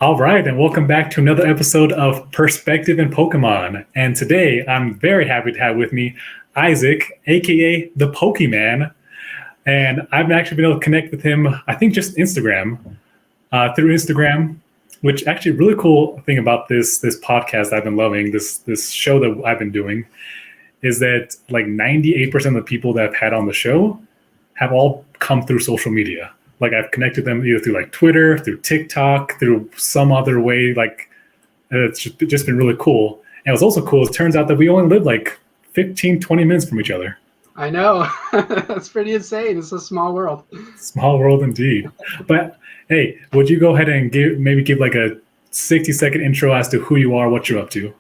All right, and welcome back to another episode of Perspective in Pokemon. And today I'm very happy to have with me Isaac, aka the Pokemon. And I've actually been able to connect with him, I think just Instagram, through Instagram, which actually a really cool thing about this podcast I've been loving, this show that I've been doing, is that like 98% of the people that I've had on the show have all come through social media. Like I've connected them either through like Twitter, through TikTok, through some other way. Like it's just been really cool. And what's also cool, it turns out that we only live like 15, 20 minutes from each other. I know. That's pretty insane. It's a small world. Small world indeed. But hey, would you go ahead and give like a 60-second intro as to who you are, what you're up to?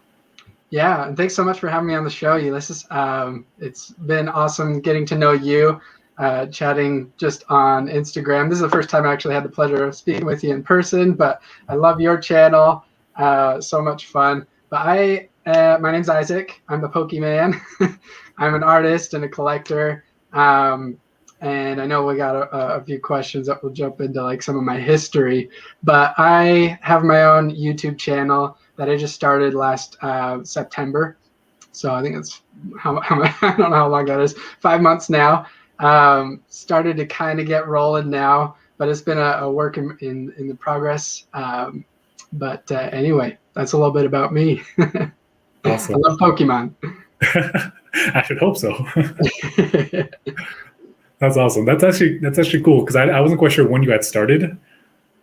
Yeah, and thanks so much for having me on the show, Ulysses. It's been awesome getting to know you, chatting just on Instagram. This is the first time I actually had the pleasure of speaking with you in person, but I love your channel. So much fun. But my name's Isaac. I'm the Pokemon. I'm an artist and a collector. And I know we got a few questions that we'll jump into, like some of my history. But I have my own YouTube channel that I just started last September. So I think it's I don't know how long that is. 5 months now. Started to kind of get rolling now, but it's been a work in the progress. But anyway, that's a little bit about me. Awesome. I love Pokemon. I should hope so. That's awesome. That's actually cool because I wasn't quite sure when you had started.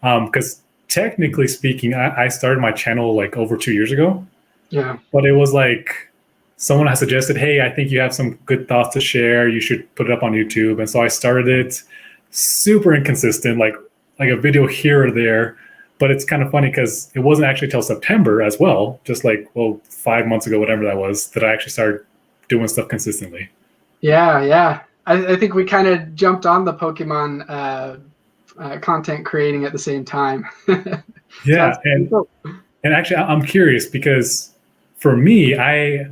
Because technically speaking, I started my channel like over 2 years ago. Yeah. But it was like someone had suggested, hey, I think you have some good thoughts to share. You should put it up on YouTube. And so I started it super inconsistent, like a video here or there. But it's kind of funny because it wasn't actually till September as well, just like, 5 months ago, whatever that was, that I actually started doing stuff consistently. Yeah. I think we kind of jumped on the Pokemon content creating at the same time. Yeah, cool. and actually, I'm curious because for me, I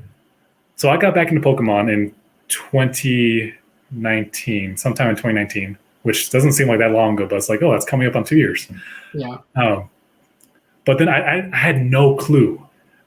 got back into Pokemon in 2019, sometime in 2019, which doesn't seem like that long ago, but it's like, that's coming up on 2 years. Yeah. But then I had no clue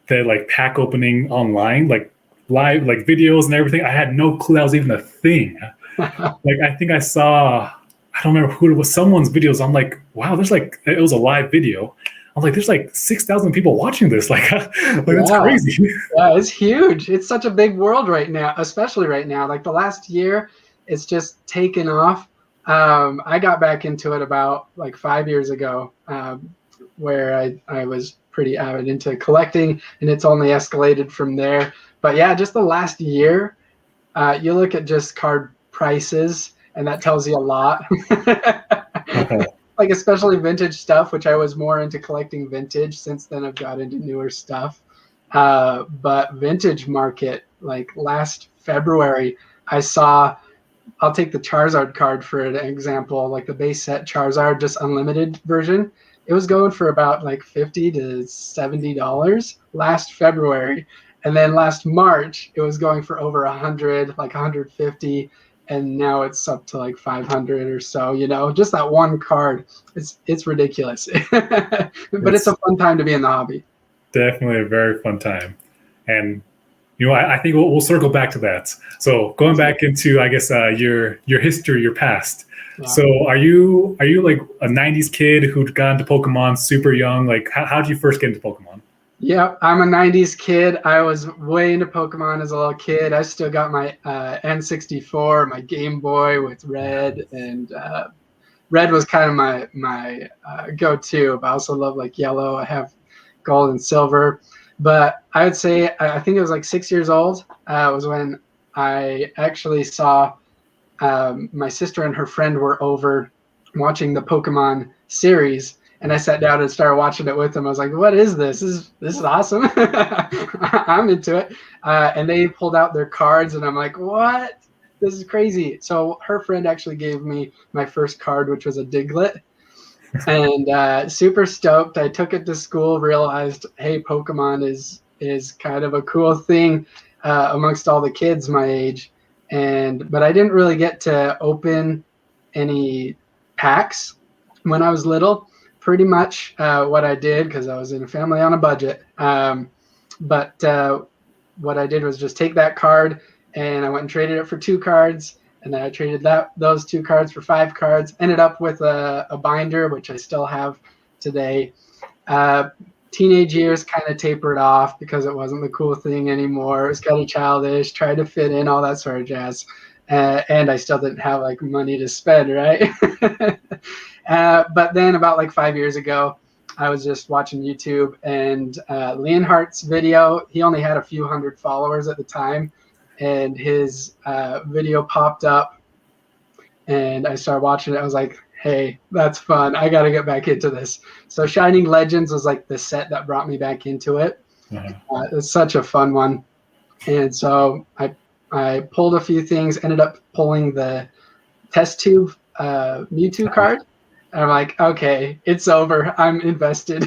that like pack opening online, like live, like videos and everything, I had no clue that was even a thing. Like I think I saw, I don't remember who it was, someone's videos. I'm like, wow, there's like, it was a live video. I'm like, there's like 6,000 people watching this. Like that's crazy. Yeah, it's huge. It's such a big world right now, especially right now. Like the last year, it's just taken off. I got back into it about like 5 years ago, where I was pretty avid into collecting, and it's only escalated from there. But yeah, just the last year, you look at just card prices, and that tells you a lot. Okay. Like especially vintage stuff, which I was more into collecting vintage. Since then, I've got into newer stuff. But vintage market, like last February, I saw, I'll take the Charizard card for an example, like the base set Charizard, just unlimited version. It was going for about like $50 to $70 last February. And then last March, it was going for over 100, like 150. And now it's up to like 500 or so, just that one card. It's ridiculous. But it's a fun time to be in the hobby. Definitely a very fun time. And I think we'll circle back to that. So going back into, I guess, your history, your past. Yeah. So are you like a 90s kid who got into Pokemon super young? Like how did you first get into Pokemon? Yeah, I'm a 90s kid. I was way into Pokemon as a little kid. I still got my N64, my Game Boy with Red, and Red was kind of my go-to. But I also love like Yellow. I have Gold and Silver. But I would say, I think it was like 6 years old was when I actually saw my sister and her friend were over watching the Pokemon series. And I sat down and started watching it with them. I was like, what is this? This is awesome. I'm into it. And they pulled out their cards, and I'm like, what? This is crazy. So her friend actually gave me my first card, which was a Diglett. And super stoked. I took it to school, realized, hey, Pokemon is kind of a cool thing amongst all the kids my age. But I didn't really get to open any packs when I was little. pretty much what I did, because I was in a family on a budget. But what I did was just take that card, and I went and traded it for 2 cards, and then I traded those 2 cards for 5 cards. Ended up with a binder, which I still have today. Teenage years kind of tapered off because it wasn't the cool thing anymore. It was kind of childish, tried to fit in, all that sort of jazz. And I still didn't have like money to spend, right? But then about like 5 years ago, I was just watching YouTube, and Leonhardt's video, he only had a few hundred followers at the time, and his video popped up, and I started watching it. I was like, hey, that's fun. I got to get back into this. So Shining Legends was like the set that brought me back into it. It's such a fun one. And so I pulled a few things, ended up pulling the test tube Mewtwo card. And I'm like, okay, it's over. I'm invested.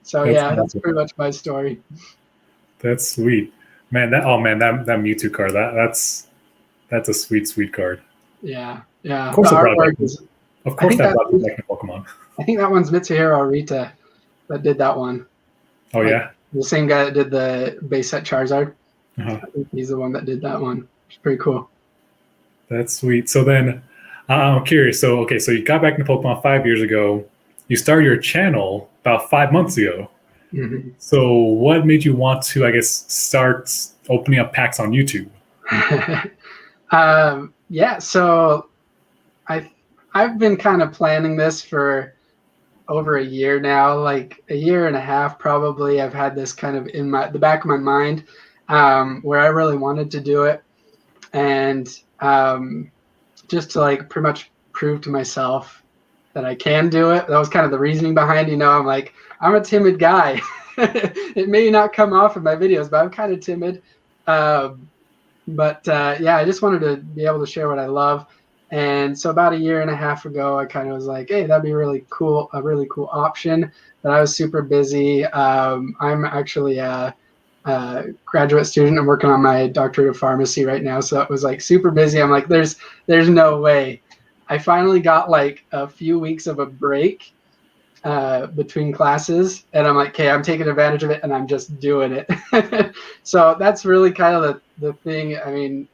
So that's pretty much my story. That's sweet, man. That Mewtwo card. That's a sweet card. Yeah. Of course, that brought me back to Pokemon. I think that one's Mitsuhiro Arita that did that one. Oh, like, yeah? The same guy that did the base set Charizard. I think he's the one that did that one. It's pretty cool. That's sweet. So then, I'm curious. So you got back into Pokemon 5 years ago. You started your channel about 5 months ago. Mm-hmm. So what made you want to, I guess, start opening up packs on YouTube? So I've been kind of planning this for over a year now, like a year and a half probably. I've had this kind of in the back of my mind where I really wanted to do it, and just to like pretty much prove to myself that I can do it. That was kind of the reasoning behind, I'm like, I'm a timid guy. It may not come off in my videos, but I'm kind of timid. I just wanted to be able to share what I love. And so about a year and a half ago, I kind of was like, hey, that'd be a really cool option. But I was super busy. I'm actually a graduate student. I'm working on my doctorate of pharmacy right now. So it was like super busy. I'm like, there's no way. I finally got like a few weeks of a break between classes, and I'm like, okay, I'm taking advantage of it, and I'm just doing it. So that's really kind of the thing. I mean,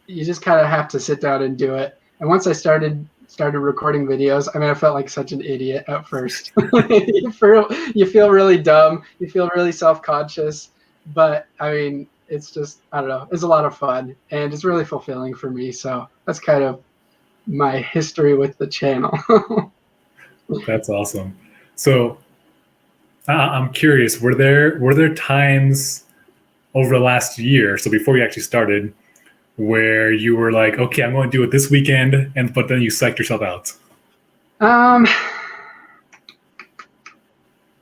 you just kind of have to sit down and do it. And once I started recording videos, I mean, I felt like such an idiot at first. You feel really dumb. You feel really self-conscious. But I mean, it's just, I don't know, it's a lot of fun, and it's really fulfilling for me. So that's kind of my history with the channel. That's awesome. So I'm curious, were there times over the last year, so before you actually started, where you were like, okay, I'm going to do it this weekend, but then you psyched yourself out?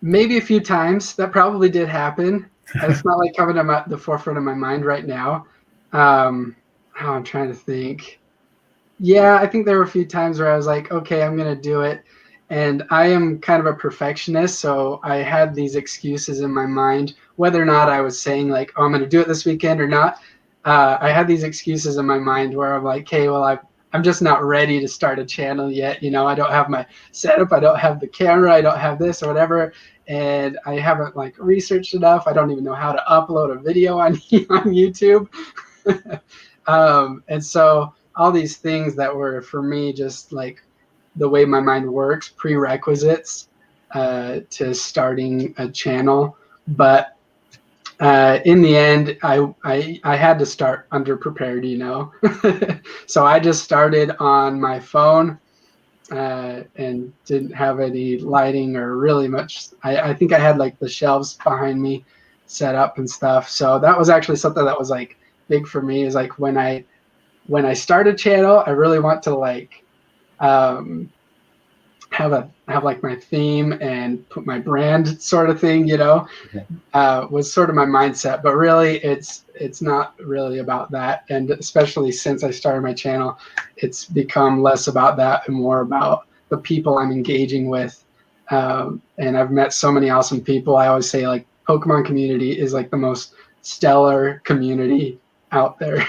Maybe a few times. That probably did happen. It's not like coming to the forefront of my mind right now. I'm trying to think. Yeah, I think there were a few times where I was like, okay, I'm going to do it. And I am kind of a perfectionist, so I had these excuses in my mind, whether or not I was saying like, oh, I'm going to do it this weekend or not. I had these excuses in my mind where I'm like, hey, well, I'm just not ready to start a channel yet. I don't have my setup. I don't have the camera. I don't have this or whatever. And I haven't like researched enough. I don't even know how to upload a video on YouTube. And so all these things that were for me just like the way my mind works, prerequisites to starting a channel. But in the end, I had to start underprepared, So I just started on my phone and didn't have any lighting or really much. I think I had like the shelves behind me set up and stuff. So that was actually something that was like big for me, is like when I start a channel, I really want to like have like my theme and put my brand sort of thing, was sort of my mindset. But really, it's not really about that. And especially since I started my channel, it's become less about that and more about the people I'm engaging with. And I've met so many awesome people. I always say like Pokemon community is like the most stellar community out there.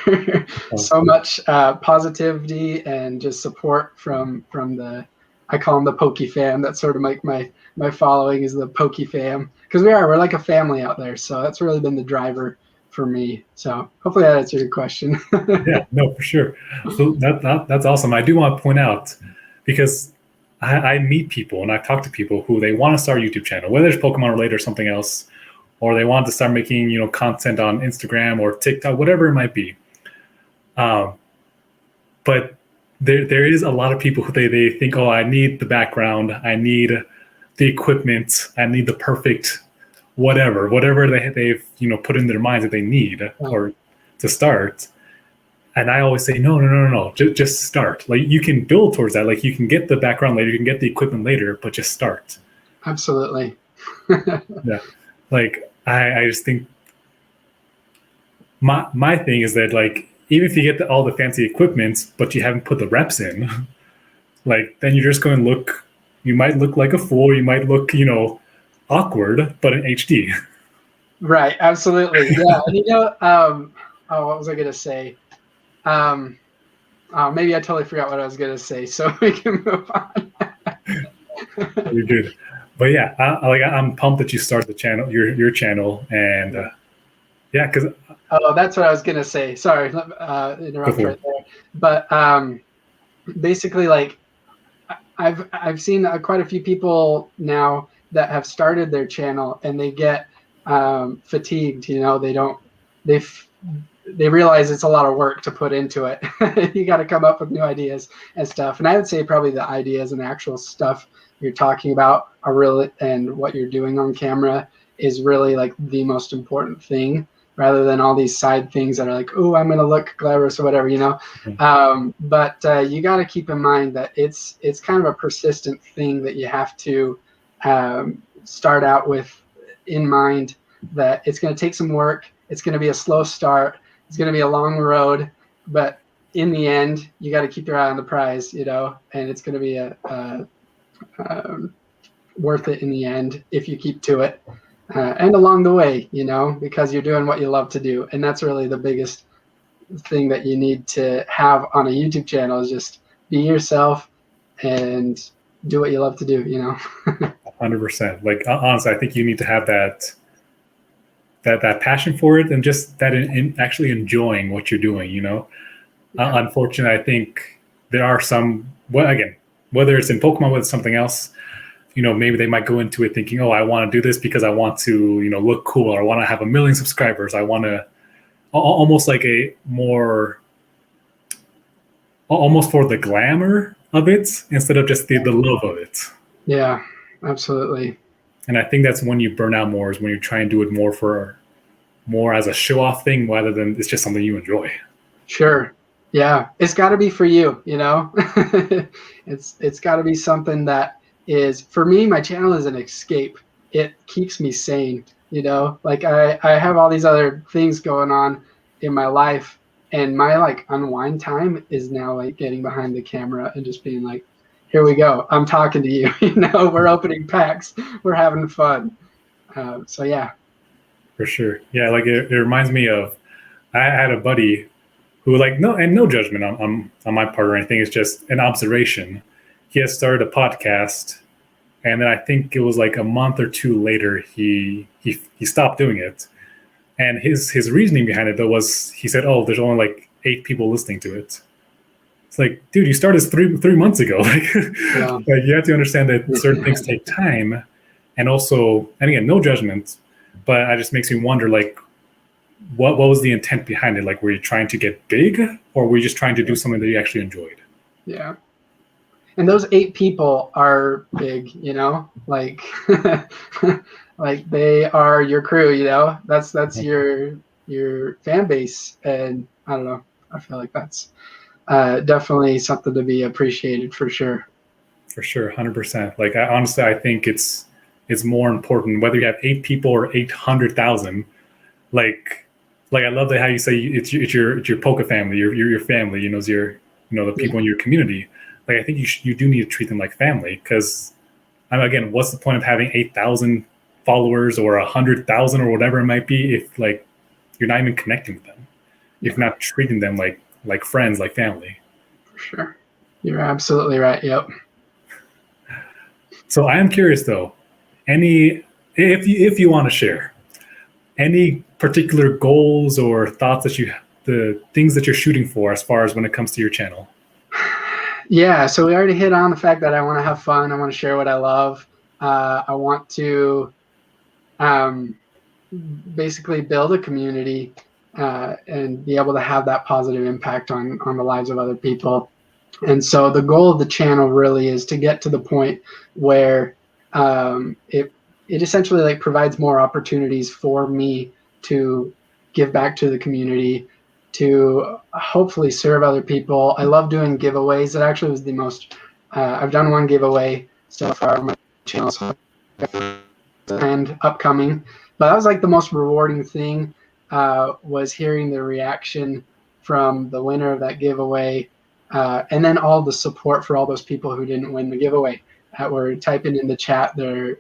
So much positivity and just support from the, I call them the Pokey fam. That's sort of like my following is the Pokey fam, because we're like a family out there. So that's really been the driver for me. So hopefully that answers your question. Yeah, no, for sure. So that's awesome. I do want to point out, because I meet people and I talk to people who they want to start a YouTube channel, whether it's Pokemon related or something else, or they want to start making content on Instagram or TikTok, whatever it might be. But there is a lot of people who they think, oh, I need the background, I need the equipment, I need the perfect whatever they've put in their minds that they need or to start. And I always say, no. Just start. Like, you can build towards that. Like, you can get the background later, you can get the equipment later, but just start. Absolutely. Yeah. Like, I just think my thing is that, like, even if you get all the fancy equipment, but you haven't put the reps in, like, then you're just going to you might look like a fool. You might look, awkward, but in HD. Right. Absolutely. Yeah. And what was I going to say? Maybe I totally forgot what I was going to say, so we can move on. You're good. But yeah, I'm pumped that you started the channel, your channel, and yeah, because that's what I was going to say. Sorry, interrupt right there. But basically, like, I've seen quite a few people now that have started their channel and they get fatigued. They realize it's a lot of work to put into it. You got to come up with new ideas and stuff. And I would say probably the ideas and actual stuff you're talking about are really, and what you're doing on camera is really like the most important thing, rather than all these side things that are like, oh, I'm going to look glamorous or whatever, But you got to keep in mind that it's kind of a persistent thing that you have to start out with in mind, that it's going to take some work. It's going to be a slow start. It's going to be a long road, but in the end, you got to keep your eye on the prize, and it's going to be worth it in the end if you keep to it. And along the way, because you're doing what you love to do. And that's really the biggest thing that you need to have on a YouTube channel, is just be yourself and do what you love to do, 100%. Like, honestly, I think you need to have that passion for it, and just that in actually enjoying what you're doing, Yeah. Unfortunately, I think there are some, whether it's in Pokemon, whether it's something else, maybe they might go into it thinking, oh, I want to do this because I want to, look cool, or I want to have 1 million subscribers. I want to almost like almost for the glamour of it instead of just the love of it. Yeah, absolutely. And I think that's when you burn out more, is when you try and do it more as a show off thing, rather than it's just something you enjoy. Sure. Yeah. It's got to be for you, it's got to be something that is, for me, my channel is an escape. It keeps me sane, like I have all these other things going on in my life, and my like unwind time is now like getting behind the camera and just being like, here we go. I'm talking to you, we're opening packs, we're having fun. So yeah. For sure. Yeah. Like it reminds me of, I had a buddy who, like, no judgment on my part or anything. It's just an observation. He had started a podcast, and then I think it was like a month or two later, he stopped doing it. And his reasoning behind it, though, was he said, oh, there's only like 8 people listening to it. It's like, dude, you started 3 months ago. Like, Yeah. like, you have to understand that certain things take time. And also, and again, no judgment, but it just makes me wonder, like, what was the intent behind it? Like, were you trying to get big, or were you just trying to do something that you actually enjoyed? Yeah. And those 8 people are big, like, like they are your crew, that's your fan base. And I don't know, I feel like that's definitely something to be appreciated, for sure. For sure. 100%. Like, honestly, I think it's more important whether you have 8 people or 800,000. Like I love that how you say it's your Poke family, your family, it's your, the people in your community. Like, I think you do need to treat them like family, because again, what's the point of having 8,000 followers or 100,000 or whatever it might be if, like, you're not even connecting with them? if not treating them like friends, like family. For sure. You're absolutely right. Yep. So I am curious though, any if you want to share any particular goals or thoughts that the things that you're shooting for as far as when it comes to your channel. Yeah, so we already hit on the fact that I want to have fun. I want to share what I love. I want to basically build a community and be able to have that positive impact on the lives of other people. And so the goal of the channel really is to get to the point where it essentially like provides more opportunities for me to give back to the community, to hopefully serve other people. I love doing giveaways. It actually was the most, I've done one giveaway so far on my channel, so and upcoming. But that was like the most rewarding thing was hearing the reaction from the winner of that giveaway. And then all the support for all those people who didn't win the giveaway that were typing in the chat, they're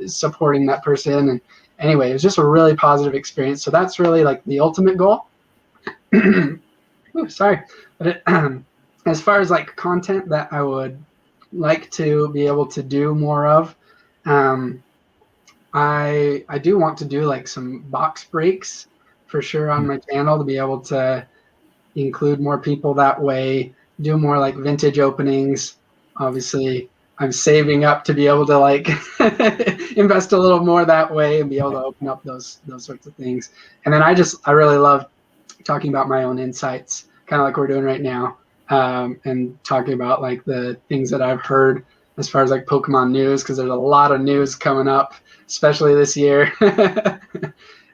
supporting that person. And anyway, it was just a really positive experience. So that's really like the ultimate goal. Ooh, sorry. But as far as like content that I would like to be able to do more of, I do want to do like some box breaks for sure on my channel to be able to include more people that way, do more like vintage openings. Obviously, I'm saving up to be able to like invest a little more that way and be able to open up those sorts of things. And then I really love talking about my own insights, kind of like we're doing right now, and talking about like the things that I've heard as far as like Pokemon news, because there's a lot of news coming up, especially this year.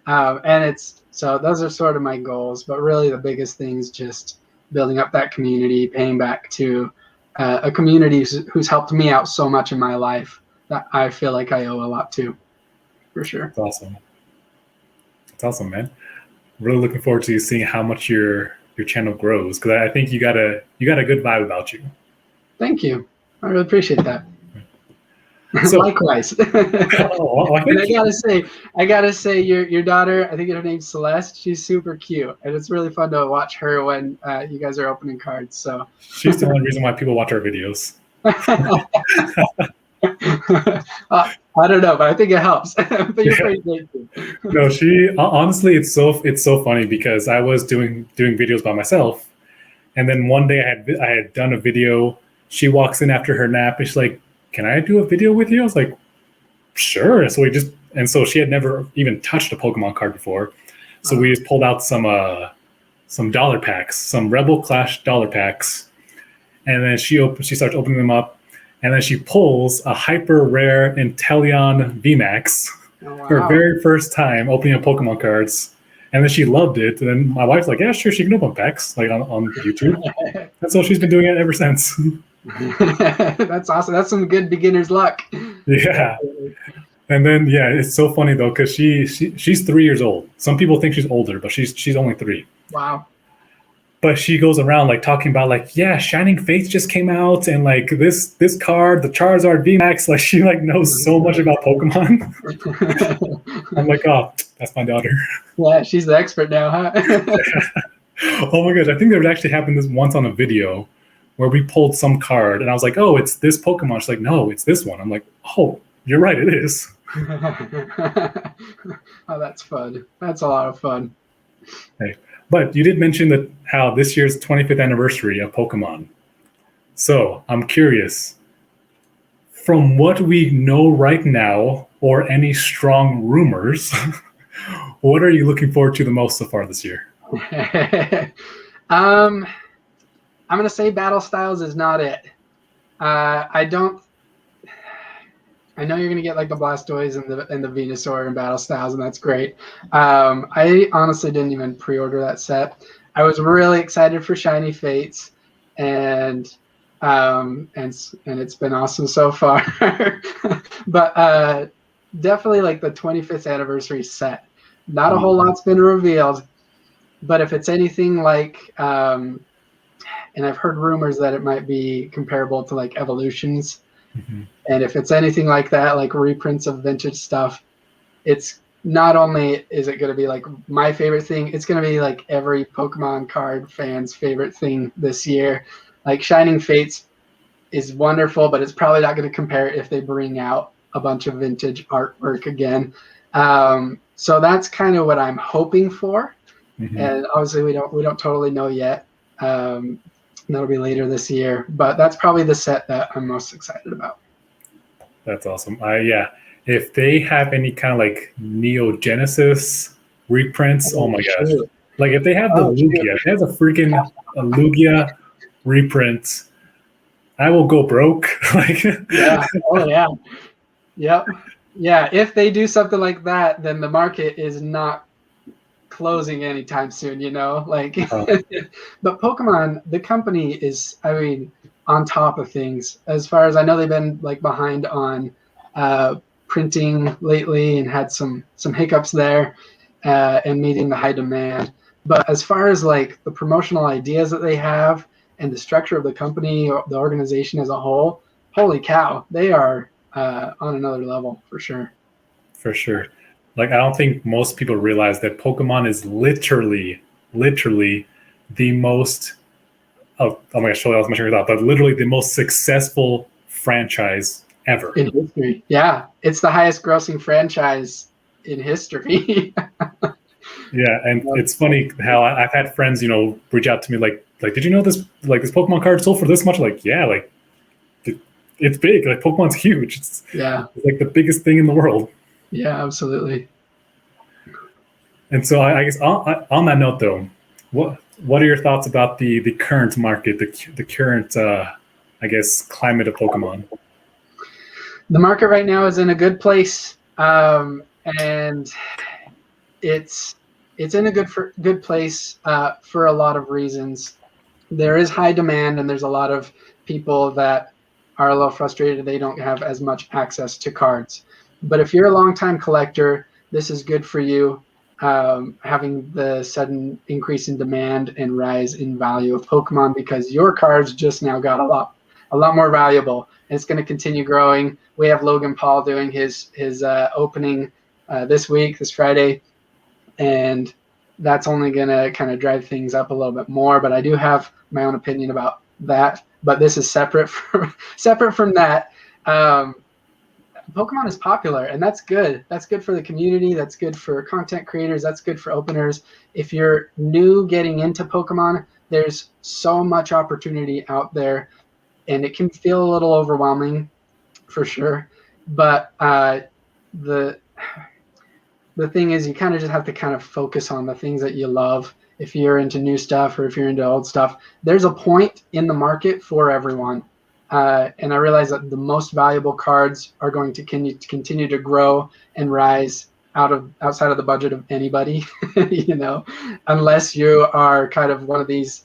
And so those are sort of my goals, but really the biggest thing is just building up that community, paying back to a community who's helped me out so much in my life that I feel like I owe a lot to, for sure. That's awesome. That's awesome, man. Really looking forward to seeing how much your channel grows, because I think you got a good vibe about you. Thank you. I really appreciate that. So, likewise. And I gotta say, your daughter, I think her name's Celeste. She's super cute, and it's really fun to watch her when you guys are opening cards. So she's the only reason why people watch our videos. I don't know, but I think it helps. But you're pretty great too. No, she honestly, it's so funny because I was doing videos by myself, and then one day I had done a video. She walks in after her nap, and she's like, "Can I do a video with you?" I was like, "Sure." So so she had never even touched a Pokemon card before, so we just pulled out some dollar packs, some Rebel Clash dollar packs, and then she starts opening them up. And then she pulls a hyper rare Inteleon VMAX for her very first time opening up Pokemon cards. And then she loved it. And then my wife's like, "Yeah, sure, she can open packs like on YouTube." And so she's been doing it ever since. That's awesome. That's some good beginner's luck. Yeah. And then it's so funny though, because she's 3 years old. Some people think she's older, but she's only 3. Wow. But she goes around like talking about like, yeah, Shining Fates just came out, and like this card, the Charizard VMAX, like she like knows so much about Pokemon. I'm like, oh, that's my daughter. Yeah, she's the expert now, huh? Oh my gosh, I think that actually happened this once on a video where we pulled some card, and I was like, oh, it's this Pokemon. She's like, no, it's this one. I'm like, oh, you're right, it is. Oh, that's fun. That's a lot of fun. Hey. But you did mention that how this year's 25th anniversary of Pokemon. So I'm curious, from what we know right now, or any strong rumors, what are you looking forward to the most so far this year? I'm gonna say Battle Styles is not it. I know you're gonna get like the Blastoise and the Venusaur and Battle Styles, and that's great. I honestly didn't even pre-order that set. I was really excited for Shiny Fates, and it's been awesome so far. But definitely like the 25th anniversary set. Not a whole lot's been revealed, but if it's anything like, and I've heard rumors that it might be comparable to like Evolutions. Mm-hmm. And if it's anything like that, like reprints of vintage stuff, it's not only is it going to be like my favorite thing, it's going to be like every Pokemon card fan's favorite thing this year. Like Shining Fates is wonderful, but it's probably not going to compare if they bring out a bunch of vintage artwork again. So that's kind of what I'm hoping for. Mm-hmm. And obviously we don't totally know yet. That'll be later this year, but that's probably the set that I'm most excited about. That's awesome. Yeah, if they have any kind of like Neo Genesis reprints, oh my gosh! Shoot. Like if they have the Lugia, if they have a freaking Lugia reprint, I will go broke. Like Yeah. Oh yeah. Yep. Yeah. If they do something like that, then the market is not closing anytime soon, you know, like, but Pokemon, the company is, I mean, on top of things. As far as I know, they've been like behind on printing lately and had some hiccups there and meeting the high demand. But as far as like the promotional ideas that they have and the structure of the company, or the organization as a whole, holy cow, they are on another level for sure. For sure. Like I don't think most people realize that Pokemon is literally the most. Oh my gosh, I lost my train of thought. But literally the most successful franchise ever in history. Yeah, it's the highest grossing franchise in history. Yeah, and it's funny how I've had friends, reach out to me like, did you know this? Like this Pokemon card sold for this much? Like, yeah, like it's big. Like Pokemon's huge. It's like the biggest thing in the world. Yeah, absolutely. And so I guess on that note, though, what are your thoughts about the current market, the current I guess climate of Pokemon? The market right now is in a good place, and it's in a good place for a lot of reasons. There is high demand, and there's a lot of people that are a little frustrated they don't have as much access to cards. But if you're a longtime collector, this is good for you. Having the sudden increase in demand and rise in value of Pokemon, because your cards just now got a lot more valuable, and it's going to continue growing. We have Logan Paul doing his opening this Friday, and that's only going to kind of drive things up a little bit more. But I do have my own opinion about that. But this is separate from that. Pokemon is popular, and that's good. That's good for the community. That's good for content creators. That's good for openers. If you're new getting into Pokemon, there's so much opportunity out there, and it can feel a little overwhelming for sure. But the thing is, you kind of just have to kind of focus on the things that you love. If you're into new stuff or if you're into old stuff, there's a point in the market for everyone. And I realize that the most valuable cards are going to continue to grow and rise outside of the budget of anybody, unless you are kind of one of these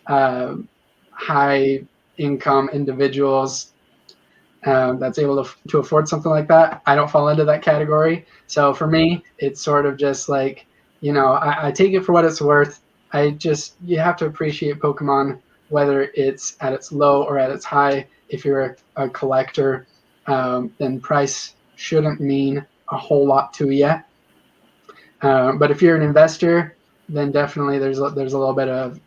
high income individuals that's able to afford something like that. I don't fall into that category. So for me, it's sort of just like, I take it for what it's worth. You have to appreciate Pokemon, whether it's at its low or at its high. If you're a collector, then price shouldn't mean a whole lot to you. But if you're an investor, then definitely there's a little bit of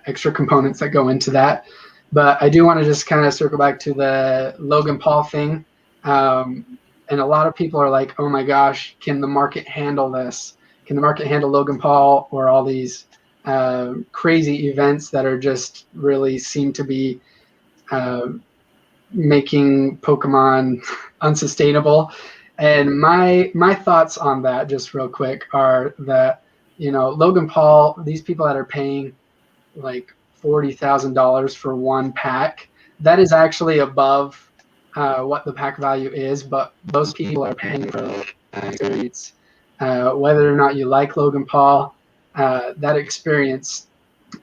extra components that go into that. But I do want to just kind of circle back to the Logan Paul thing. And a lot of people are like, oh my gosh, can the market handle this? Can the market handle Logan Paul or all these crazy events that are just really seem to be making Pokemon unsustainable? And my thoughts on that, just real quick, are that, Logan Paul, these people that are paying like $40,000 for one pack, that is actually above what the pack value is, but those people are paying for experience. Whether or not you like Logan Paul, that experience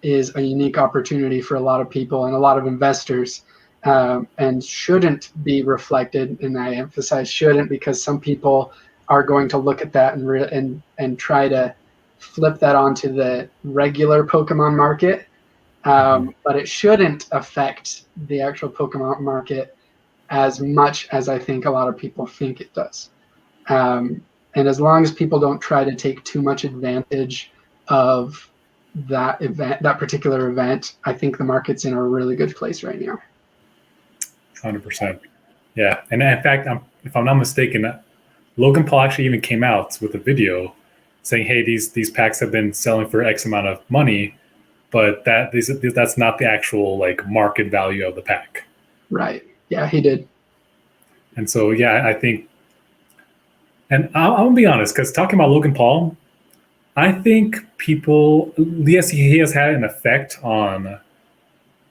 is a unique opportunity for a lot of people and a lot of investors, and shouldn't be reflected. And I emphasize shouldn't, because some people are going to look at that and try to flip that onto the regular Pokemon market. But it shouldn't affect the actual Pokemon market as much as I think a lot of people think it does. And as long as people don't try to take too much advantage of that event, that particular event, I think the market's in a really good place right now. 100%. Yeah, and in fact, if I'm not mistaken, Logan Paul actually even came out with a video saying, "Hey, these packs have been selling for X amount of money, but that's not the actual like market value of the pack." Right. Yeah, he did. And so, yeah, I think, and I'll be honest, because talking about Logan Paul, I think people, yes, he has had an effect on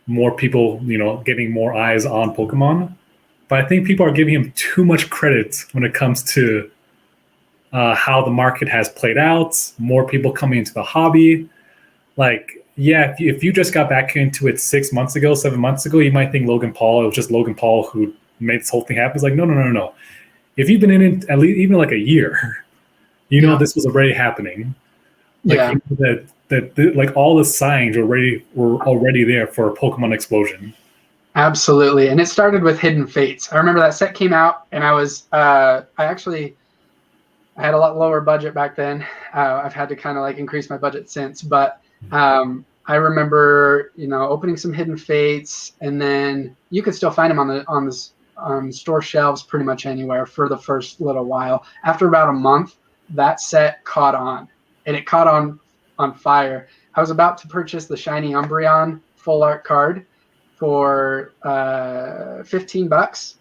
more people, getting more eyes on Pokemon, but I think people are giving him too much credit when it comes to how the market has played out, more people coming into the hobby. Like, yeah, if you just got back into it 6 months ago, 7 months ago, you might think Logan Paul, it was just Logan Paul who made this whole thing happen. It's like, no, no, no, no, no. If you've been in it at least even like a year, this was already happening. Like, Yeah. that like all the signs were already there for a Pokemon explosion. Absolutely. And it started with Hidden Fates. I remember that set came out, and I had a lot lower budget back then. I've had to kind of like increase my budget since, but I remember, opening some Hidden Fates, and then you could still find them on store shelves pretty much anywhere for the first little while. After about a month, that set caught on, and it caught on fire. I was about to purchase the Shiny Umbreon full art card for $15.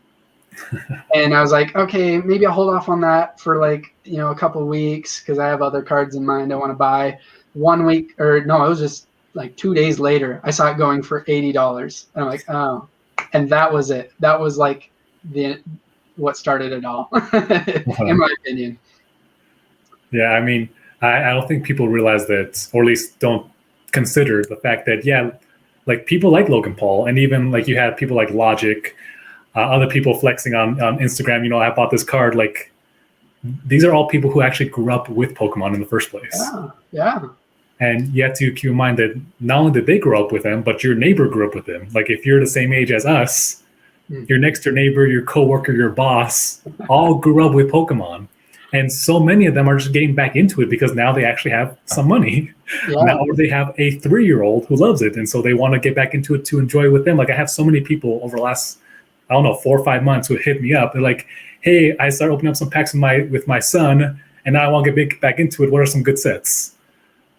And I was like, okay, maybe I'll hold off on that for like, a couple of weeks because I have other cards in mind I want to buy. 1 week, or no, it was just like 2 days later, I saw it going for $80. And I'm like, oh, and that was it. That was like what started it all, in my opinion. Yeah, I mean, I don't think people realize that, or at least don't consider the fact that, yeah, like people like Logan Paul, and even like you had people like Logic, other people flexing on Instagram, I bought this card. Like, these are all people who actually grew up with Pokemon in the first place. Yeah. And you have to keep in mind that not only did they grow up with them, but your neighbor grew up with them. Like, if you're the same age as us, your next door neighbor, your coworker, your boss, all grew up with Pokemon. And so many of them are just getting back into it because now they actually have some money. Yeah. Now they have a 3-year-old who loves it. And so they want to get back into it to enjoy it with them. Like, I have so many people over the last, 4 or 5 months who hit me up. They're like, hey, I started opening up some packs with my son, and now I want to get back into it. What are some good sets?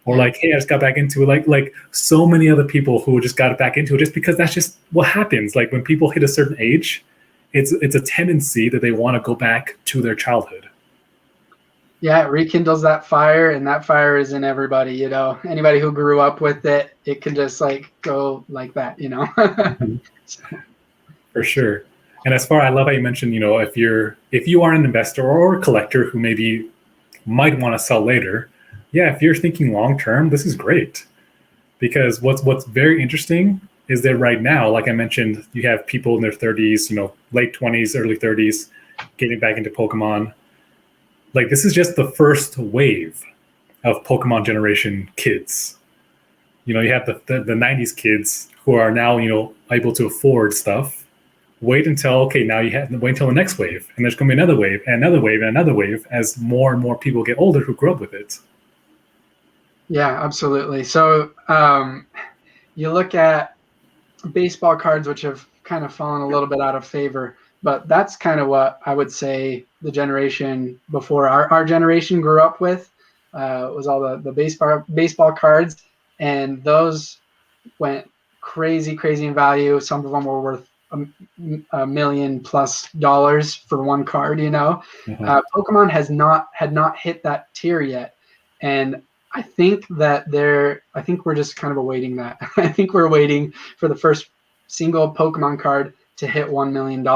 Or like, hey, I just got back into it. Like so many other people who just got back into it just because that's just what happens. Like, when people hit a certain age, it's a tendency that they want to go back to their childhood. Yeah, it rekindles that fire, and that fire is in everybody, Anybody who grew up with it, it can just like go like that, For sure. And I love how you mentioned, if you are an investor or a collector who maybe might want to sell later, yeah, if you're thinking long term, this is great. Because what's very interesting is that right now, like I mentioned, you have people in their 30s, late 20s, early 30s, getting back into Pokemon. Like, this is just the first wave of Pokemon generation kids. You have the 90s kids who are now, able to afford stuff. Wait until the next wave, and there's going to be another wave, and another wave, and another wave as more and more people get older who grew up with it. Yeah, absolutely. So you look at baseball cards, which have kind of fallen a little bit out of favor, but that's kind of what I would say the generation before our generation grew up with, was all the baseball cards, and those went crazy in value. Some of them were worth $1 million+ for one card. Pokemon had not hit that tier yet, and I think we're just kind of awaiting that. I think we're waiting for the first single Pokemon card to hit $1 million,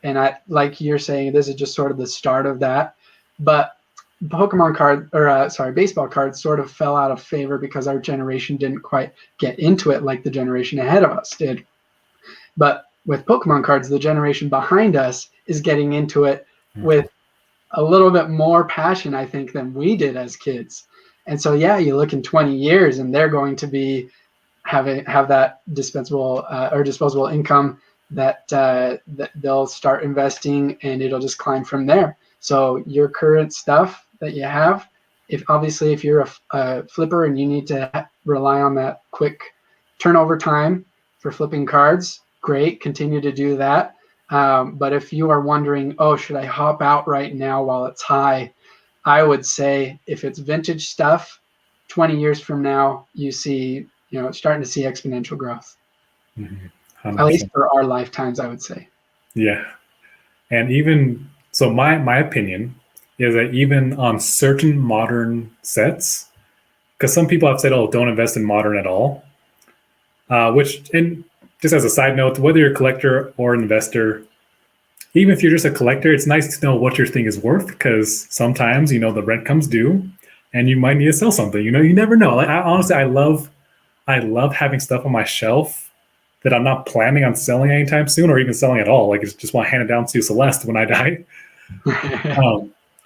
and like you're saying, this is just sort of the start of that. But baseball cards sort of fell out of favor because our generation didn't quite get into it like the generation ahead of us did. But with Pokemon cards, the generation behind us is getting into it with a little bit more passion, I think, than we did as kids. And so, yeah, you look in 20 years and they're going to be have that disposable income that they'll start investing, and it'll just climb from there. So your current stuff that you have, if you're a flipper and you need to rely on that quick turnover time for flipping cards, great, continue to do that. But if you are wondering, oh, should I hop out right now while it's high? I would say if it's vintage stuff, 20 years from now, you see, starting to see exponential growth. Mm-hmm. At least for our lifetimes, I would say. Yeah. And even so, my opinion is that even on certain modern sets, because some people have said, oh, don't invest in modern at all. And just as a side note, whether you're a collector or an investor, even if you're just a collector, it's nice to know what your thing is worth, because sometimes, the rent comes due and you might need to sell something. You never know. Like, honestly, I love having stuff on my shelf that I'm not planning on selling anytime soon or even selling at all. Like, I just want to hand it down to Celeste when I die.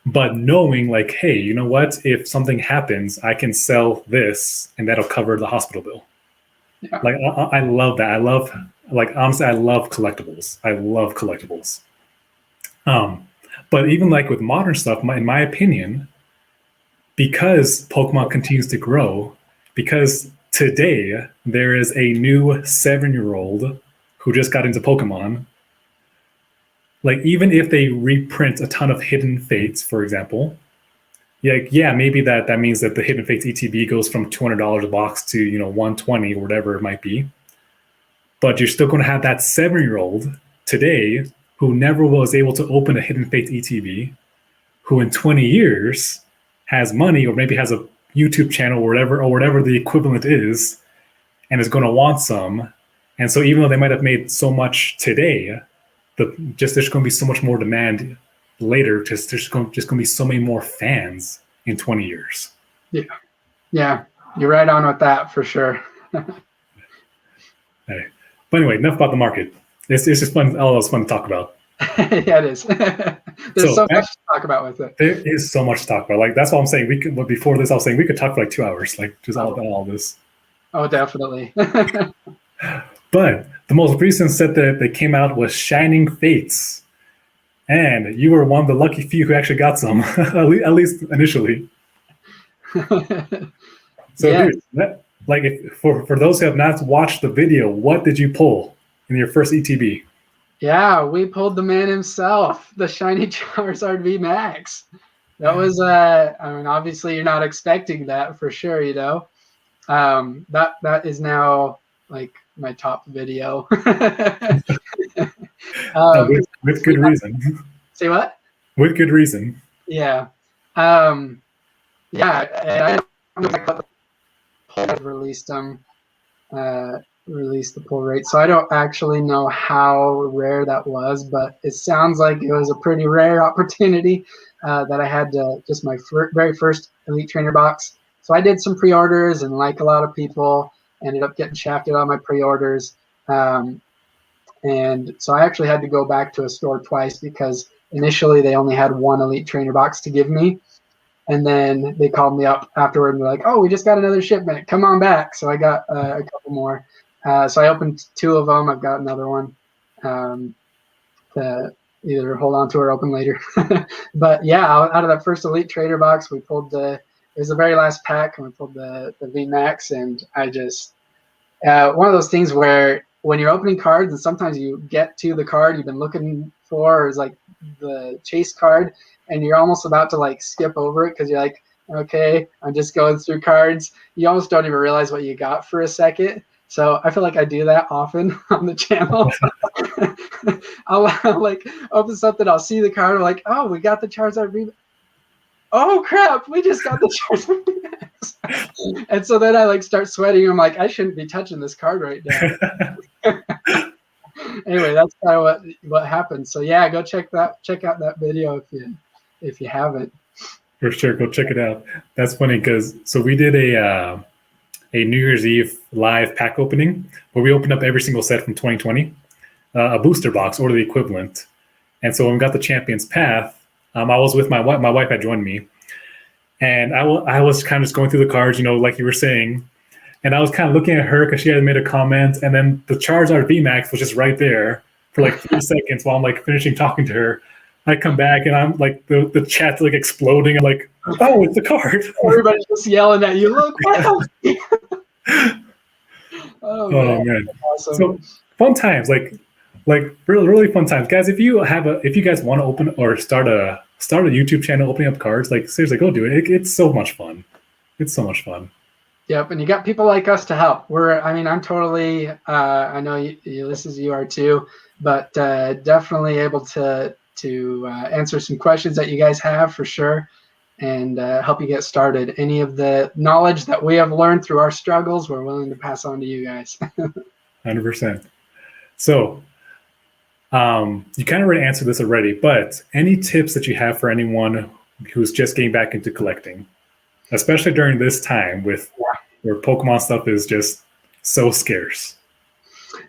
But knowing, like, hey, you know what? If something happens, I can sell this and that'll cover the hospital bill. Yeah. Like, I love that. Honestly, I love collectibles. But even like with modern stuff, in my opinion, because Pokemon continues to grow, because today there is a new 7-year-old who just got into Pokemon. Like, even if they reprint a ton of Hidden Fates, for example, maybe that means that the Hidden Fates ETB goes from $200 a box to $120 or whatever it might be. But you're still going to have that 7-year-old today who never was able to open a Hidden Fates ETB, who in 20 years has money or maybe has a YouTube channel or whatever the equivalent is, and is going to want some. And so even though they might have made so much today, there's going to be so much more demand later. There's going to be so many more fans in 20 years. Yeah, you're right on with that for sure. Hey. But anyway, enough about the market. It's just fun. All it's fun to talk about. Yeah, it is. There's so much to talk about with it. There is so much to talk about. Like, that's what I'm saying. We could. But before this, I was saying we could talk for like 2 hours, like just all about all this. Oh, definitely. But the most recent set that came out was Shining Fates, and you were one of the lucky few who actually got some, at least initially. So, yes. Dude, for those who have not watched the video, what did you pull in your first ETB? Yeah, we pulled the man himself, the Shiny Charizard V Max. That was, obviously you're not expecting that for sure, That is now like my top video. With good reason. Say what? With good reason. Yeah. I released them. Released the pull rate, so I don't actually know how rare that was, but it sounds like it was a pretty rare opportunity that I had to just my very first Elite Trainer box. So I did some pre-orders, and like a lot of people, ended up getting shafted on my pre-orders, and so I actually had to go back to a store twice because initially they only had one Elite Trainer box to give me. And then they called me up afterward and were like, oh, we just got another shipment. Come on back. So I got a couple more. So I opened 2 of them. I've got another one to either hold on to or open later. But yeah, out of that first Elite Trader box, we pulled it was the very last pack, and we pulled the VMAX. And I just, one of those things where when you're opening cards and sometimes you get to the card you've been looking for, is like the chase card, and you're almost about to like skip over it because you're like, okay, I'm just going through cards. You almost don't even realize what you got for a second. So I feel like I do that often on the channel. I'll like open something, I'll see the card, I'm like, oh, we got the Charizard V. Oh crap, we just got the Charizard V. And so then I like start sweating. I'm like, I shouldn't be touching this card right now. Anyway, that's kind of what happened. So yeah, go check out that video if you haven't. For sure, go check it out. That's funny because we did a New Year's Eve live pack opening where we opened up every single set from 2020, a booster box or the equivalent. And so when we got the Champion's Path, I was with my wife. My wife had joined me, and I was kind of just going through the cards, like you were saying. And I was kind of looking at her because she had made a comment, and then the Charizard VMAX was just right there for like 3 seconds while I'm like finishing talking to her. I come back and I'm like the chat's like exploding. I'm like, oh, it's the card. Everybody's just yelling at you. Look, wow. Oh Oh man, man. awesome. So fun times, like really really fun times, guys. If you guys want to open or start a YouTube channel opening up cards, like seriously, go do it. It's so much fun. It's so much fun. Yep, and you got people like us to help. I'm totally. I know Ulysses, you are too, but definitely able to answer some questions that you guys have for sure, and help you get started. Any of the knowledge that we have learned through our struggles, we're willing to pass on to you guys. 100%. So, you kind of already answered this already, but any tips that you have for anyone who's just getting back into collecting, especially during this time where Pokemon stuff is just so scarce?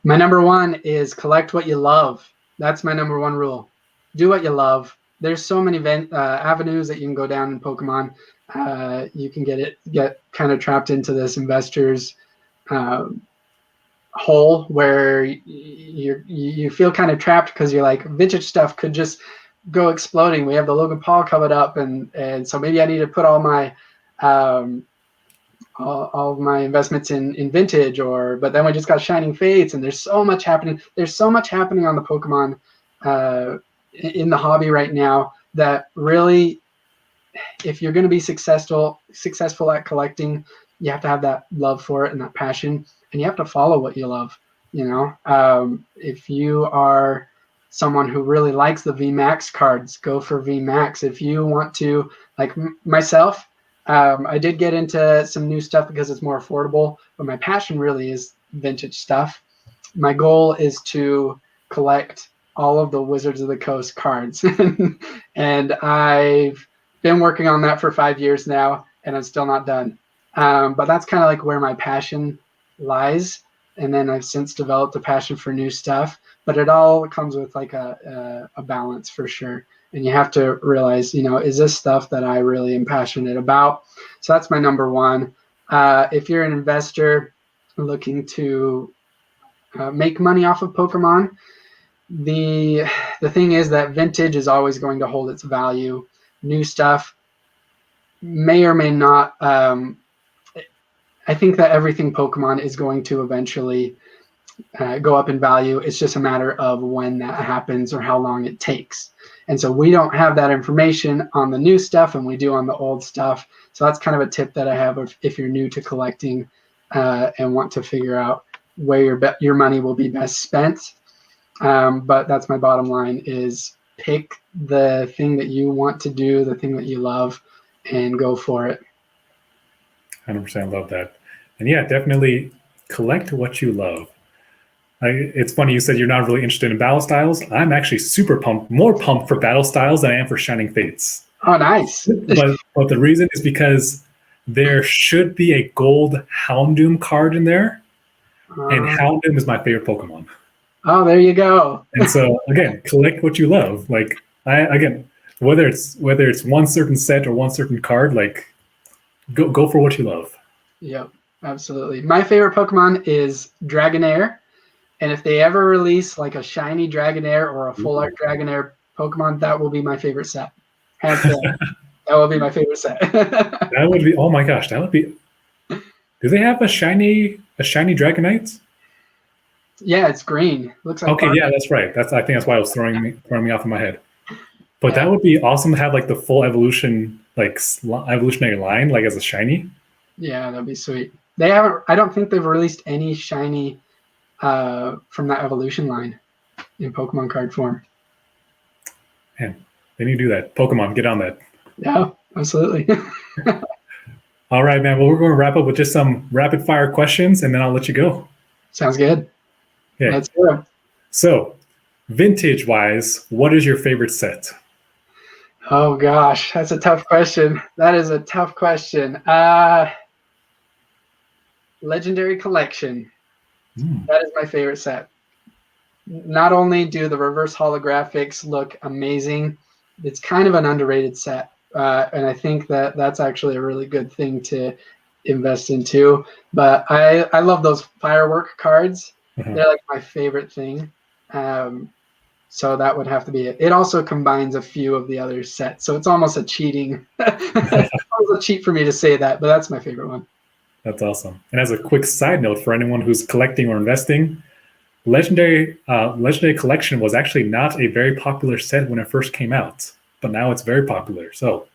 My number one is collect what you love. That's my number one rule. Do what you love. There's so many avenues that you can go down in Pokemon. You can get kind of trapped into this investor's hole where you feel kind of trapped because you're like, vintage stuff could just go exploding. We have the Logan Paul coming up, and so maybe I need to put all my all of my investments in vintage, but then we just got Shining Fates, and there's so much happening. There's so much happening on the Pokemon in the hobby right now that really, if you're going to be successful at collecting, you have to have that love for it and that passion, and you have to follow what you love. If you are someone who really likes the VMAX cards, go for VMAX. If you want to, like myself, I did get into some new stuff because it's more affordable, but my passion really is vintage stuff. My goal is to collect all of the Wizards of the Coast cards. And I've been working on that for 5 years now, and I'm still not done. But that's kind of like where my passion lies. And then I've since developed a passion for new stuff, but it all comes with like a balance for sure. And you have to realize, is this stuff that I really am passionate about? So that's my number one. If you're an investor looking to make money off of Pokemon, the thing is that vintage is always going to hold its value. New stuff may or may not. I think that everything Pokemon is going to eventually go up in value. It's just a matter of when that happens or how long it takes. And so we don't have that information on the new stuff, and we do on the old stuff. So that's kind of a tip that I have if you're new to collecting and want to figure out where your money will be best spent. But that's my bottom line: is pick the thing that you want to do, the thing that you love, and go for it. 100% love that. And yeah, definitely collect what you love. It's funny you said you're not really interested in battle styles. I'm actually more pumped for battle styles than I am for Shining Fates. Oh, nice. But the reason is because there should be a gold Houndoom card in there, and Houndoom is my favorite Pokemon. Oh, there you go. And so again, collect what you love. Like whether it's one certain set or one certain card, like go for what you love. Yep, absolutely. My favorite Pokemon is Dragonair. And if they ever release like a shiny Dragonair or a full art Dragonair Pokemon, that will be my favorite set. Hands down. That will be my favorite set. That would be, oh my gosh, that would be. Do they have a shiny Dragonite? Yeah, it's green. Looks like. Okay, yeah, that's right. I think that's why it was throwing me off in my head. But that would be awesome to have like the full evolution, like evolutionary line, like as a shiny. Yeah, that'd be sweet. They haven't. I don't think they've released any shiny from that evolution line in Pokemon card form. Man, they need to do that. Pokemon, get on that. Yeah, absolutely. All right, man. Well, we're going to wrap up with just some rapid fire questions, and then I'll let you go. Sounds good. Okay. Let's go. So, vintage wise, what is your favorite set? Oh gosh, that's a tough question. That is a tough question. Legendary Collection. That is my favorite set. Not only do the reverse holographics look amazing, it's kind of an underrated set. And I think that that's actually a really good thing to invest into. But I love those firework cards. They're like my favorite thing. So that would have to be it. It also combines a few of the other sets, so it's almost a cheating. It's almost a cheat for me to say that, but that's my favorite one. That's awesome. And as a quick side note for anyone who's collecting or investing, Legendary Collection was actually not a very popular set when it first came out, but now it's very popular. So,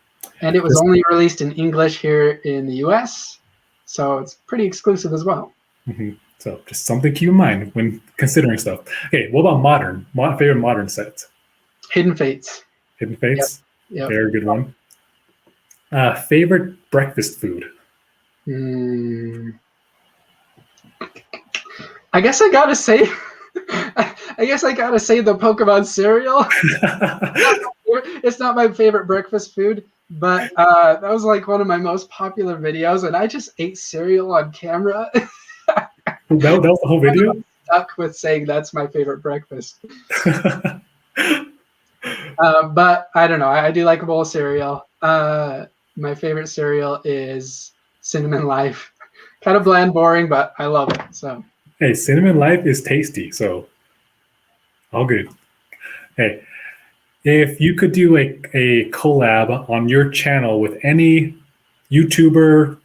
and it was only released in English here in the US, so it's pretty exclusive as well. Mm-hmm. So just something to keep in mind when considering stuff. Okay, what about modern? Favorite modern set? Hidden Fates. Hidden Fates? Yep. Very good one. Favorite breakfast food? I guess I gotta say, the Pokemon cereal. It's not my favorite breakfast food, but that was like one of my most popular videos, and I just ate cereal on camera. That was the whole video? I'm stuck with saying that's my favorite breakfast. But I don't know. I do like a bowl of cereal. My favorite cereal is Cinnamon Life. Kind of bland, boring, but I love it. So. Hey, Cinnamon Life is tasty, so all good. Hey, if you could do a collab on your channel with any YouTuber,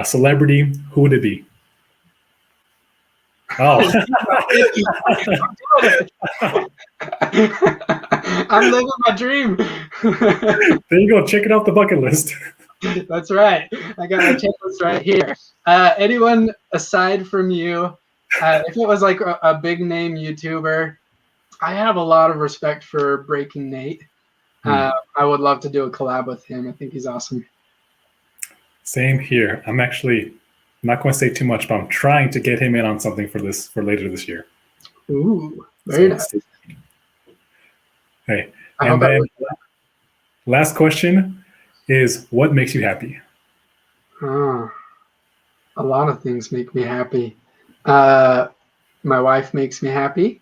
celebrity, who would it be? Oh. I'm living my dream. There you go. Check it off the bucket list. That's right. I got my checklist right here. Anyone aside from you, if it was like a big name YouTuber, I have a lot of respect for Breaking Nate. I would love to do a collab with him. I think he's awesome. Same here. I'm actually not going to say too much, but I'm trying to get him in on something for later this year. Ooh, very nice. Hey, and then last question is, what makes you happy? A lot of things make me happy. My wife makes me happy.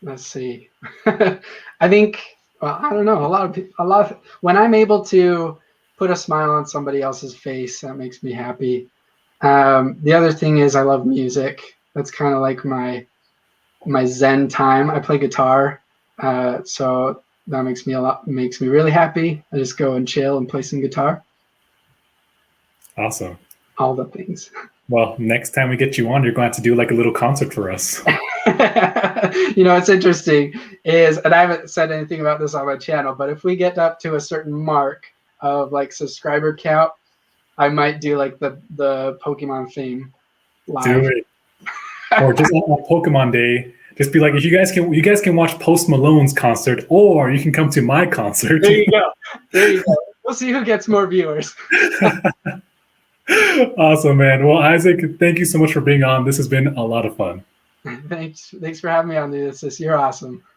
Let's see. I think, well, I don't know. A lot of when I'm able to put a smile on somebody else's face, that makes me happy. The other thing is I love music. That's kind of like my zen time. I play guitar, so that makes me really happy. I just go and chill and play some guitar. Awesome. All the things. Well, next time we get you on, you're going to have to do like a little concert for us. What's interesting is, and I haven't said anything about this on my channel, but if we get up to a certain mark of like subscriber count, I might do like the Pokemon theme live. Do it. Or just on Pokemon Day, just be like, if you guys can watch Post Malone's concert, or you can come to my concert. There you go. We'll see who gets more viewers. Awesome, man. Well, Isaac, thank you so much for being on. This has been a lot of fun. Thanks for having me on this. You're awesome.